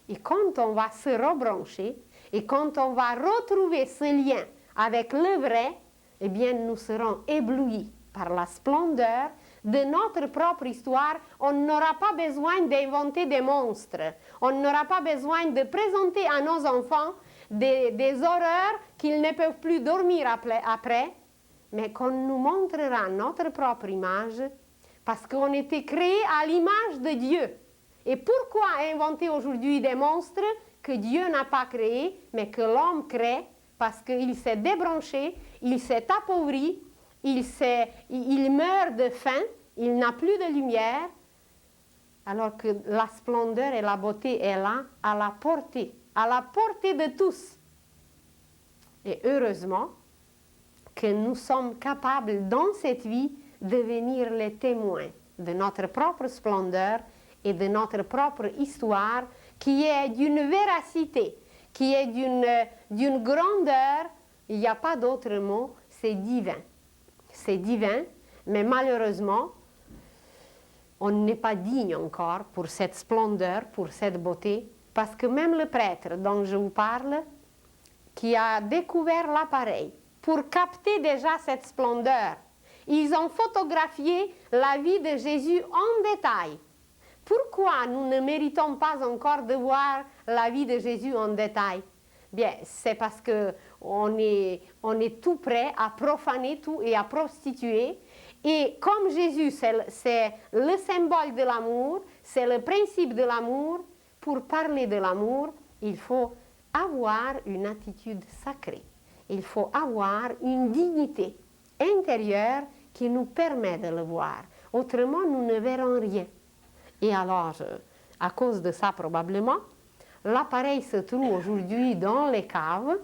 Et quand on va se rebrancher et quand on va retrouver ce lien avec le vrai, eh bien nous serons éblouis par la splendeur de notre propre histoire. On n'aura pas besoin d'inventer des monstres. On n'aura pas besoin de présenter à nos enfants des horreurs qu'ils ne peuvent plus dormir après, mais qu'on nous montrera notre propre image parce qu'on était créé à l'image de Dieu. Et pourquoi inventer aujourd'hui des monstres que Dieu n'a pas créés, mais que l'homme crée parce qu'il s'est débranché, il s'est appauvri, il meurt de faim, il n'a plus de lumière, alors que la splendeur et la beauté est là, à la portée de tous. Et heureusement que nous sommes capables dans cette vie de devenir les témoins de notre propre splendeur et de notre propre histoire qui est d'une véracité, qui est d'une grandeur, il n'y a pas d'autre mot, c'est divin. C'est divin, mais malheureusement, on n'est pas digne encore pour cette splendeur, pour cette beauté, parce que même le prêtre dont je vous parle, qui a découvert l'appareil pour capter déjà cette splendeur, ils ont photographié la vie de Jésus en détail. Pourquoi nous ne méritons pas encore de voir la vie de Jésus en détail? Bien, c'est parce qu'on est tout prêt à profaner tout et à prostituer. Et comme Jésus, c'est le symbole de l'amour, c'est le principe de l'amour, pour parler de l'amour, il faut avoir une attitude sacrée. Il faut avoir une dignité intérieure qui nous permet de le voir. Autrement, nous ne verrons rien. Et alors, à cause de ça probablement, l'appareil se trouve aujourd'hui dans les caves.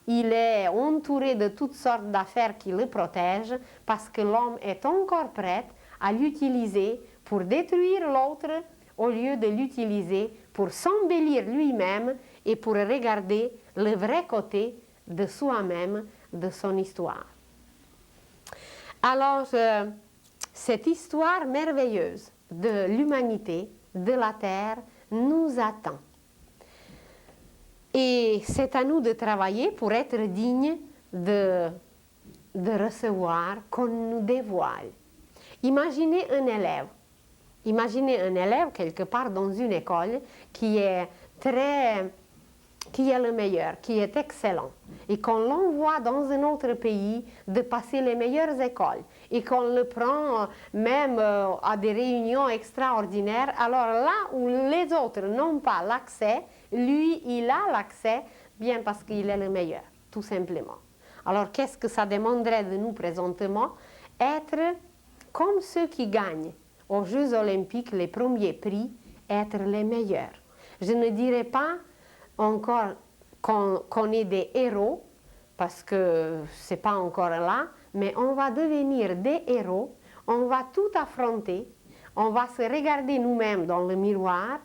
Il est entouré de toutes sortes d'affaires qui le protègent parce que l'homme est encore prêt à l'utiliser pour détruire l'autre au lieu de l'utiliser pour s'embellir lui-même et pour regarder le vrai côté de soi-même, de son histoire. Alors, cette histoire merveilleuse de l'humanité, de la terre, nous attend. Et c'est à nous de travailler pour être dignes de recevoir qu'on nous dévoile. Imaginez un élève quelque part dans une école qui est le meilleur, qui est excellent, et qu'on l'envoie dans un autre pays de passer les meilleures écoles, et qu'on le prend même à des réunions extraordinaires, alors là où les autres n'ont pas l'accès, lui, il a l'accès, bien parce qu'il est le meilleur, tout simplement. Alors, qu'est-ce que ça demanderait de nous présentement? Être comme ceux qui gagnent aux Jeux Olympiques les premiers prix, être les meilleurs. Je ne dirais pas encore qu'on est des héros, parce que ce n'est pas encore là, mais on va devenir des héros, on va tout affronter, on va se regarder nous-mêmes dans le miroir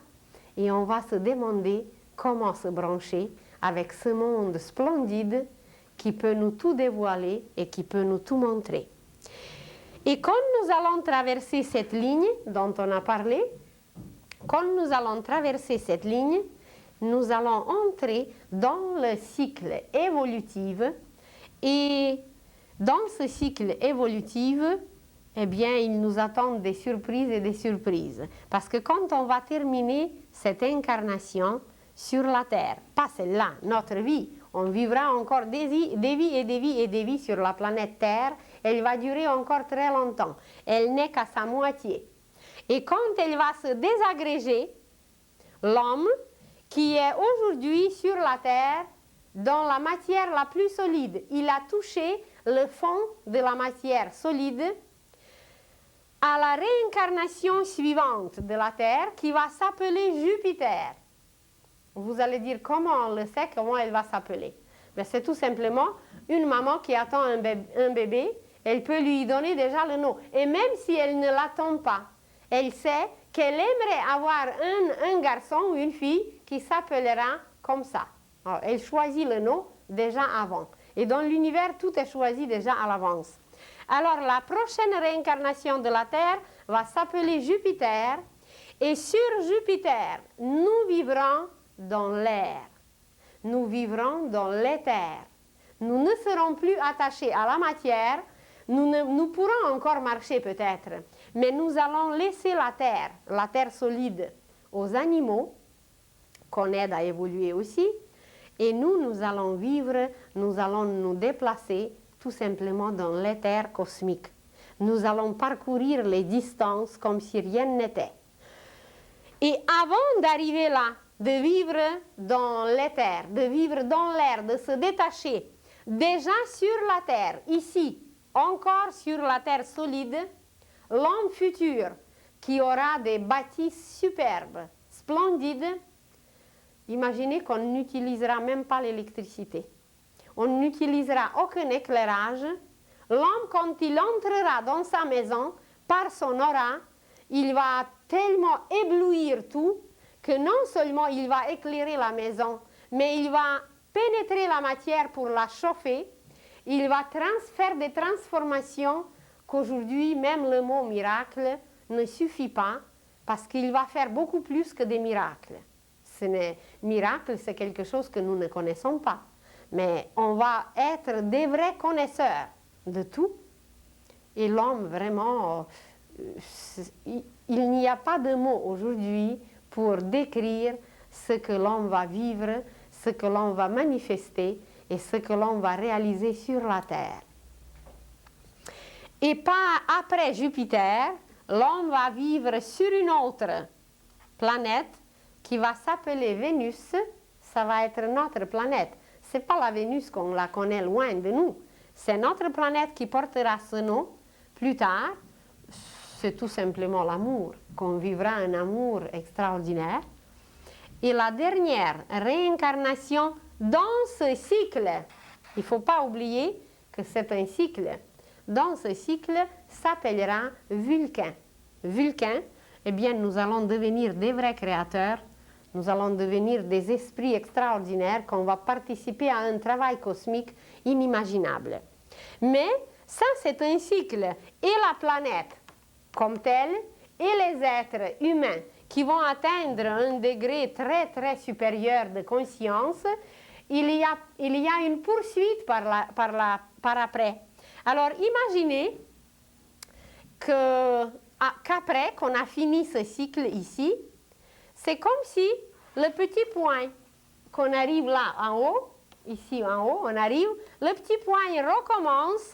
et on va se demander comment se brancher avec ce monde splendide qui peut nous tout dévoiler et qui peut nous tout montrer. Et quand nous allons traverser cette ligne dont on a parlé, quand nous allons traverser cette ligne, nous allons entrer dans le cycle évolutif et dans ce cycle évolutif, eh bien, il nous attend des surprises et des surprises. Parce que quand on va terminer cette incarnation sur la Terre, pas celle-là, notre vie, on vivra encore des vies et des vies et des vies sur la planète Terre, elle va durer encore très longtemps. Elle n'est qu'à sa moitié. Et quand elle va se désagréger, l'homme qui est aujourd'hui sur la Terre, dans la matière la plus solide, il a touché le fond de la matière solide, à la réincarnation suivante de la Terre qui va s'appeler Jupiter. Vous allez dire comment on le sait, comment elle va s'appeler. C'est tout simplement une maman qui attend un bébé, elle peut lui donner déjà le nom. Et même si elle ne l'attend pas, elle sait qu'elle aimerait avoir un garçon ou une fille qui s'appellera comme ça. Alors, elle choisit le nom déjà avant. Et dans l'univers, tout est choisi déjà à l'avance. Alors, la prochaine réincarnation de la Terre va s'appeler Jupiter. Et sur Jupiter, nous vivrons dans l'air. Nous vivrons dans l'éther. Nous ne serons plus attachés à la matière. Nous pourrons encore marcher peut-être. Mais nous allons laisser la terre solide, aux animaux, qu'on aide à évoluer aussi. Et nous allons vivre, nous allons nous déplacer tout simplement dans l'éther cosmique. Nous allons parcourir les distances comme si rien n'était. Et avant d'arriver là, de vivre dans l'éther, de vivre dans l'air, de se détacher, déjà sur la terre, ici, encore sur la terre solide, l'homme futur qui aura des bâtisses superbes, splendides, imaginez qu'on n'utilisera même pas l'électricité. On n'utilisera aucun éclairage. L'homme, quand il entrera dans sa maison, par son aura, il va tellement éblouir tout que non seulement il va éclairer la maison, mais il va pénétrer la matière pour la chauffer. Il va faire des transformations qu'aujourd'hui, même le mot miracle ne suffit pas parce qu'il va faire beaucoup plus que des miracles. Miracle, c'est quelque chose que nous ne connaissons pas. Mais on va être des vrais connaisseurs de tout. Et l'homme, vraiment, il n'y a pas de mots aujourd'hui pour décrire ce que l'homme va vivre, ce que l'on va manifester et ce que l'on va réaliser sur la Terre. Et pas après Jupiter, l'homme va vivre sur une autre planète qui va s'appeler Vénus. Ça va être notre planète. Ce n'est pas la Vénus qu'on la connaît loin de nous. C'est notre planète qui portera ce nom plus tard. C'est tout simplement l'amour, qu'on vivra un amour extraordinaire. Et la dernière réincarnation dans ce cycle, il ne faut pas oublier que c'est un cycle, dans ce cycle s'appellera Vulcain. Vulcain, eh bien, nous allons devenir des vrais créateurs, nous allons devenir des esprits extraordinaires, qu'on va participer à un travail cosmique inimaginable. Mais ça, c'est un cycle. Et la planète comme telle, et les êtres humains qui vont atteindre un degré très très supérieur de conscience, il y a une poursuite par après. Alors imaginez qu'après qu'on a fini ce cycle ici, c'est comme si le petit point qu'on arrive là en haut, ici en haut, on arrive, le petit point recommence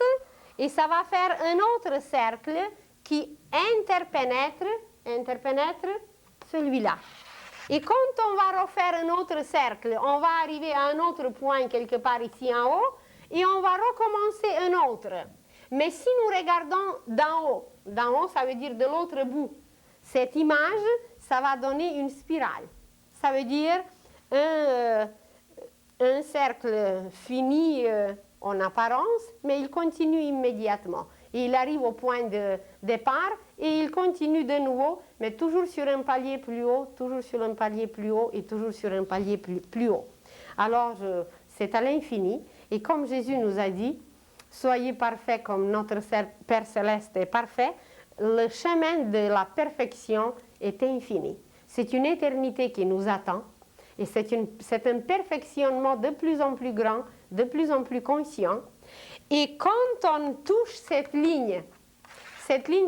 et ça va faire un autre cercle qui interpénètre celui-là. Et quand on va refaire un autre cercle, on va arriver à un autre point quelque part ici en haut et on va recommencer un autre. Mais si nous regardons d'en haut ça veut dire de l'autre bout, cette image, ça va donner une spirale. Ça veut dire un cercle fini en apparence, mais il continue immédiatement. Et il arrive au point de départ et il continue de nouveau, mais toujours sur un palier plus haut, toujours sur un palier plus haut et toujours sur un palier plus haut. Alors, c'est à l'infini. Et comme Jésus nous a dit, soyez parfaits comme notre Père céleste est parfait, le chemin de la perfection est infini. C'est une éternité qui nous attend et c'est un perfectionnement de plus en plus grand, de plus en plus conscient. Et quand on touche cette ligne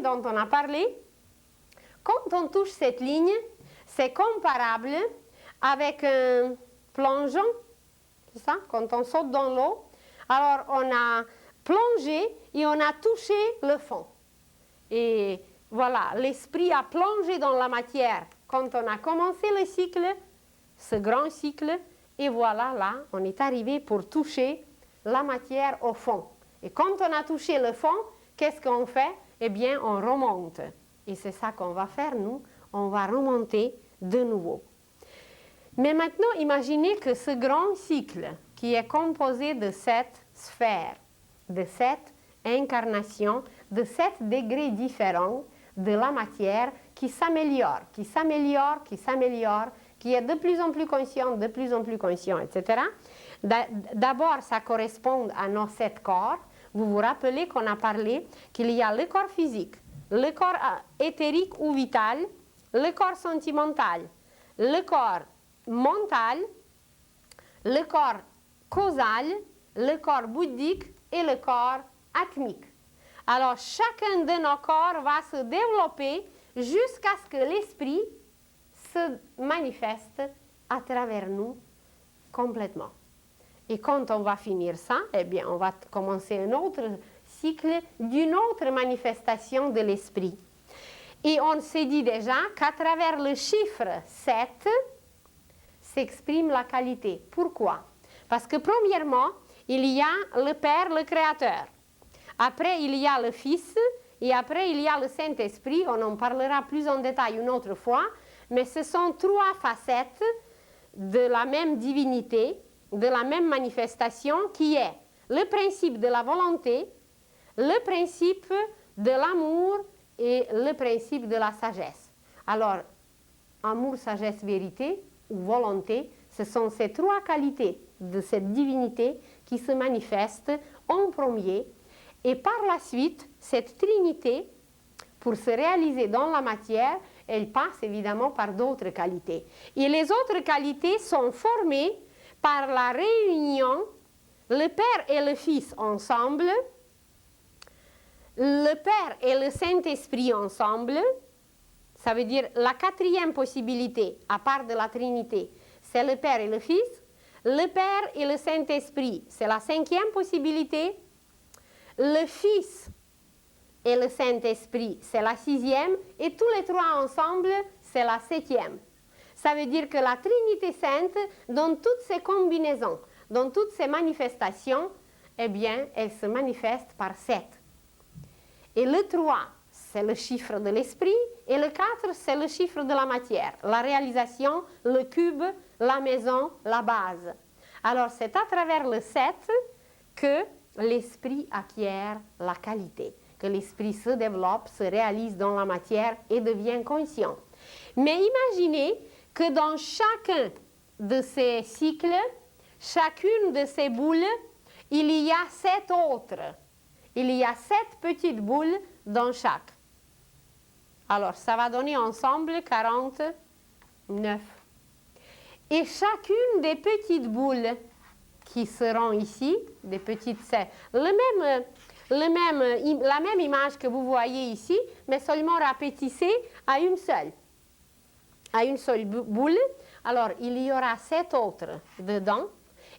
dont on a parlé, quand on touche cette ligne, c'est comparable avec un plongeon, c'est ça, quand on saute dans l'eau. Alors on a plongé et on a touché le fond. Et voilà, l'esprit a plongé dans la matière quand on a commencé le cycle, ce grand cycle, et voilà, là, on est arrivé pour toucher la matière au fond. Et quand on a touché le fond, qu'est-ce qu'on fait? Eh bien, on remonte. Et c'est ça qu'on va faire, nous. On va remonter de nouveau. Mais maintenant, imaginez que ce grand cycle, qui est composé de 7 sphères, de 7 incarnations, de 7 degrés différents de la matière qui s'améliore, qui s'améliore, qui s'améliore, qui est de plus en plus conscient, etc. D'abord, ça correspond à nos 7 corps. Vous vous rappelez qu'on a parlé qu'il y a le corps physique, le corps éthérique ou vital, le corps sentimental, le corps mental, le corps causal, le corps bouddhique et le corps atmique. Alors, chacun de nos corps va se développer jusqu'à ce que l'esprit se manifeste à travers nous complètement. Et quand on va finir ça, eh bien, on va commencer un autre cycle d'une autre manifestation de l'esprit. Et on s'est dit déjà qu'à travers le chiffre 7 s'exprime la qualité. Pourquoi? Parce que premièrement, il y a le Père, le Créateur. Après, il y a le Fils et après, il y a le Saint-Esprit. On en parlera plus en détail une autre fois, mais ce sont 3 facettes de la même divinité, de la même manifestation qui est le principe de la volonté, le principe de l'amour et le principe de la sagesse. Alors, amour, sagesse, vérité ou volonté, ce sont ces 3 qualités de cette divinité qui se manifestent en premier. Et par la suite, cette trinité, pour se réaliser dans la matière, elle passe évidemment par d'autres qualités. Et les autres qualités sont formées par la réunion, le Père et le Fils ensemble, le Père et le Saint-Esprit ensemble. Ça veut dire la 4e possibilité, à part de la Trinité, c'est le Père et le Fils. Le Père et le Saint-Esprit, c'est la 5e possibilité. Le Fils et le Saint-Esprit, c'est la 6e. Et tous les 3 ensemble, c'est la 7e. Ça veut dire que la Trinité Sainte, dans toutes ses combinaisons, dans toutes ses manifestations, eh bien, elle se manifeste par 7. Et le 3, c'est le chiffre de l'esprit, et le 4, c'est le chiffre de la matière, la réalisation, le cube, la maison, la base. Alors, c'est à travers le 7 que l'esprit acquiert la qualité, que l'esprit se développe, se réalise dans la matière et devient conscient. Mais imaginez que dans chacun de ces cycles, chacune de ces boules, il y a 7 autres. Il y a 7 petites boules dans chaque. Alors, ça va donner ensemble 49. Et chacune des petites boules qui seront ici, des petites, la même image que vous voyez ici, mais seulement rapétissée à une seule boule. Alors, il y aura 7 autres dedans.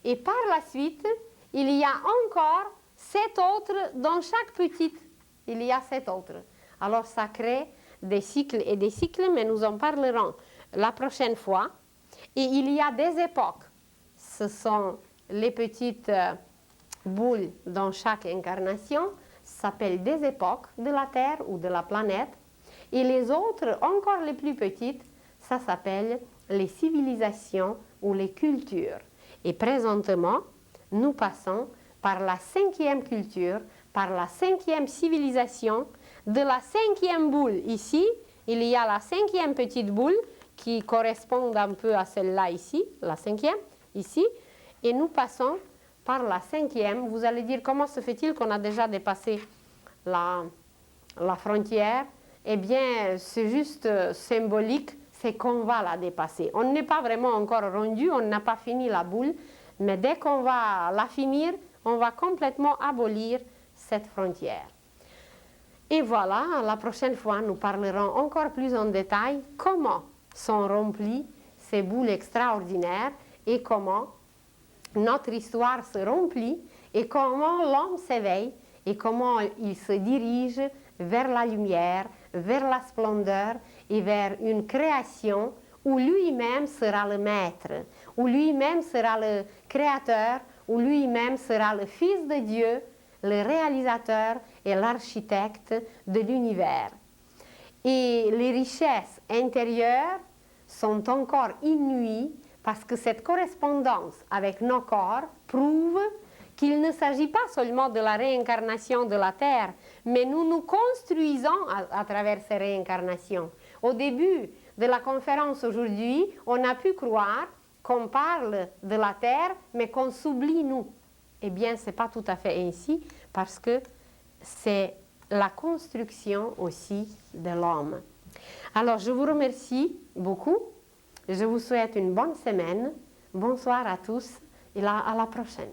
Et par la suite, il y a encore 7 autres dans chaque petite. Il y a 7 autres. Alors, ça crée des cycles et des cycles, mais nous en parlerons la prochaine fois. Et il y a des époques. Ce sont les petites boules dans chaque incarnation, s'appellent des époques de la Terre ou de la planète. Et les autres, encore les plus petites, ça s'appelle les civilisations ou les cultures. Et présentement, nous passons par la 5e culture, par la 5e civilisation. De la 5e boule ici, il y a la 5e petite boule qui correspond un peu à celle-là ici, la 5e ici, et nous passons par la 5e, vous allez dire comment se fait-il qu'on a déjà dépassé la frontière? Eh bien, c'est juste symbolique, c'est qu'on va la dépasser. On n'est pas vraiment encore rendu, on n'a pas fini la boule, mais dès qu'on va la finir, on va complètement abolir cette frontière. Et voilà, la prochaine fois, nous parlerons encore plus en détail comment sont remplies ces boules extraordinaires et comment notre histoire se remplit et comment l'homme s'éveille et comment il se dirige vers la lumière, vers la splendeur et vers une création où lui-même sera le maître, où lui-même sera le créateur, où lui-même sera le Fils de Dieu, le réalisateur et l'architecte de l'univers. Et les richesses intérieures sont encore inouïes parce que cette correspondance avec nos corps prouve qu'il ne s'agit pas seulement de la réincarnation de la Terre, mais nous nous construisons à travers ces réincarnations. Au début de la conférence aujourd'hui, on a pu croire qu'on parle de la Terre, mais qu'on s'oublie nous. Eh bien, ce n'est pas tout à fait ainsi, parce que c'est la construction aussi de l'homme. Alors, je vous remercie beaucoup. Je vous souhaite une bonne semaine. Bonsoir à tous et à la prochaine.